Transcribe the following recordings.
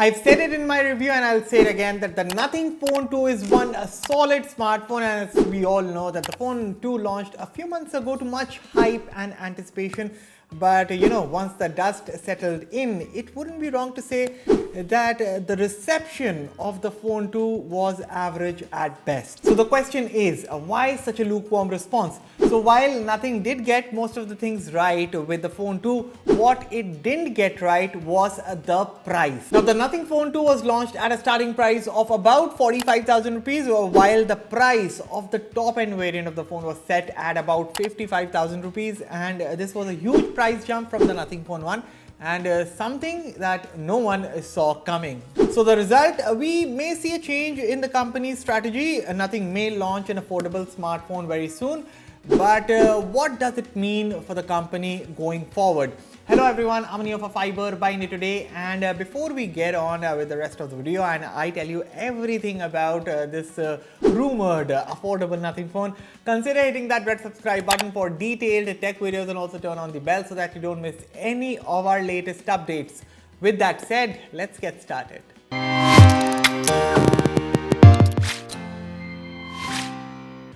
I've said it in my review and I'll say it again that the Nothing Phone 2 is a solid smartphone, and as we all know that the Phone 2 launched a few months ago to much hype and anticipation. But once the dust settled in, it wouldn't be wrong to say that the reception of the Phone 2 was average at best. So the question is, why such a lukewarm response? So while Nothing did get most of the things right with the Phone 2, what it didn't get right was the price. Now the Nothing Phone 2 was launched at a starting price of about 45,000 rupees, while the price of the top end variant of the phone was set at about 55,000 rupees, and this was a huge price jump from the Nothing Phone 1 and something that no one saw coming. So the result, we may see a change in the company's strategy. Nothing may launch an affordable smartphone very soon, but what does it mean for the company going forward? Hello everyone, I'm Aniyo for Fiiber by India today, and before we get on with the rest of the video and I tell you everything about this rumored affordable Nothing phone, consider hitting that red subscribe button for detailed tech videos and also turn on the bell so that you don't miss any of our latest updates. With that said, let's get started.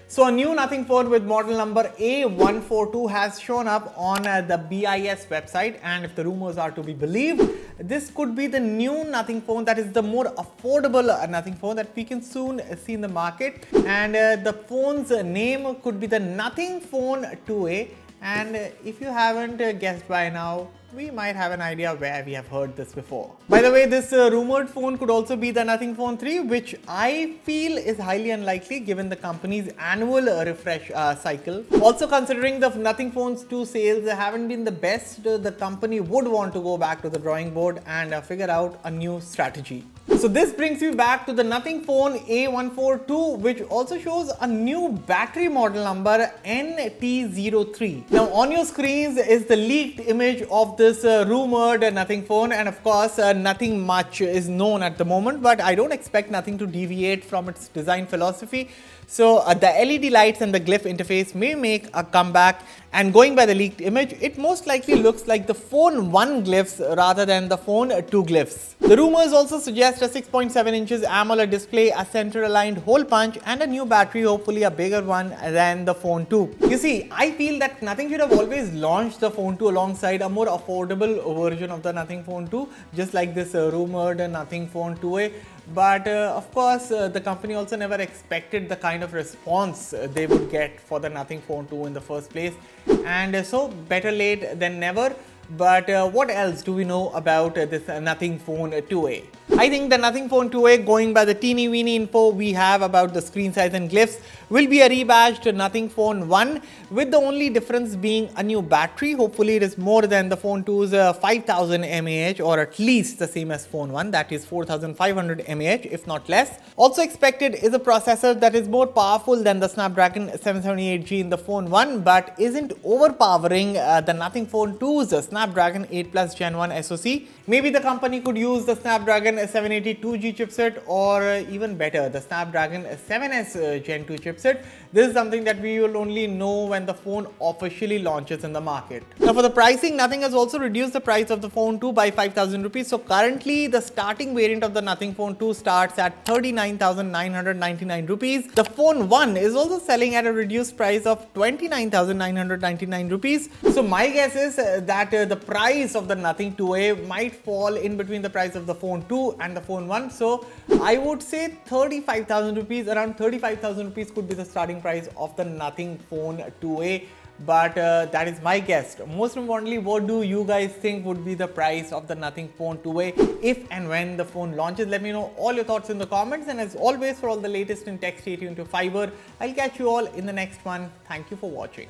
So a new Nothing phone with model number A142 has shown up on the BIS website, and if the rumors are to be believed, this could be the new Nothing phone, that is the more affordable Nothing phone that we can soon see in the market, and the phone's name could be the Nothing Phone 2A. And if you haven't guessed by now, we might have an idea where we have heard this before. By the way, this rumored phone could also be the Nothing Phone 3, which I feel is highly unlikely given the company's annual refresh cycle. Also, considering the Nothing Phones 2 sales haven't been the best, the company would want to go back to the drawing board and figure out a new strategy. So this brings you back to the Nothing Phone A142, which also shows a new battery model number NT03. Now on your screens is the leaked image of this rumored Nothing phone, and of course nothing much is known at the moment, but I don't expect Nothing to deviate from its design philosophy. So the LED lights and the glyph interface may make a comeback, and going by the leaked image, it most likely looks like the Phone 1 glyphs rather than the Phone 2 glyphs. The rumors also suggest a 6.7 inches AMOLED display, a center-aligned hole punch, and a new battery, hopefully a bigger one than the Phone 2. You see, I feel that Nothing should have always launched the Phone 2 alongside a more affordable version of the Nothing Phone 2, just like this rumored Nothing Phone 2A. But of course, the company also never expected the kind of response they would get for the Nothing Phone 2 in the first place. And so, better late than never. But what else do we know about this Nothing Phone 2A? I think the Nothing Phone 2A, going by the teeny weeny info we have about the screen size and glyphs, will be a rebadged Nothing Phone 1, with the only difference being a new battery. Hopefully it is more than the Phone 2's 5000 mAh, or at least the same as Phone 1, that is 4500 mAh, if not less. Also expected is a processor that is more powerful than the Snapdragon 778G in the Phone 1, but isn't overpowering the Nothing Phone 2's Snapdragon 8 Plus Gen 1 SoC. Maybe the company could use the Snapdragon 782G chipset, or even better, the Snapdragon 7S Gen 2 chipset. This is something that we will only know when the phone officially launches in the market. Now for the pricing, Nothing has also reduced the price of the Phone 2 by 5,000 rupees. So currently the starting variant of the Nothing Phone 2 starts at 39,999 rupees. The Phone 1 is also selling at a reduced price of 29,999 rupees. So my guess is that the price of the Nothing 2A might fall in between the price of the Phone 2 and the Phone 1. So I would say 35,000 rupees, around 35,000 rupees could be the starting price of the Nothing Phone 2A. But that is my guess. Most importantly, what do you guys think would be the price of the Nothing Phone 2A if and when the phone launches? Let me know all your thoughts in the comments, and as always, for all the latest in tech, stay tuned to Fiiber. I'll catch you all in the next one. Thank you for watching.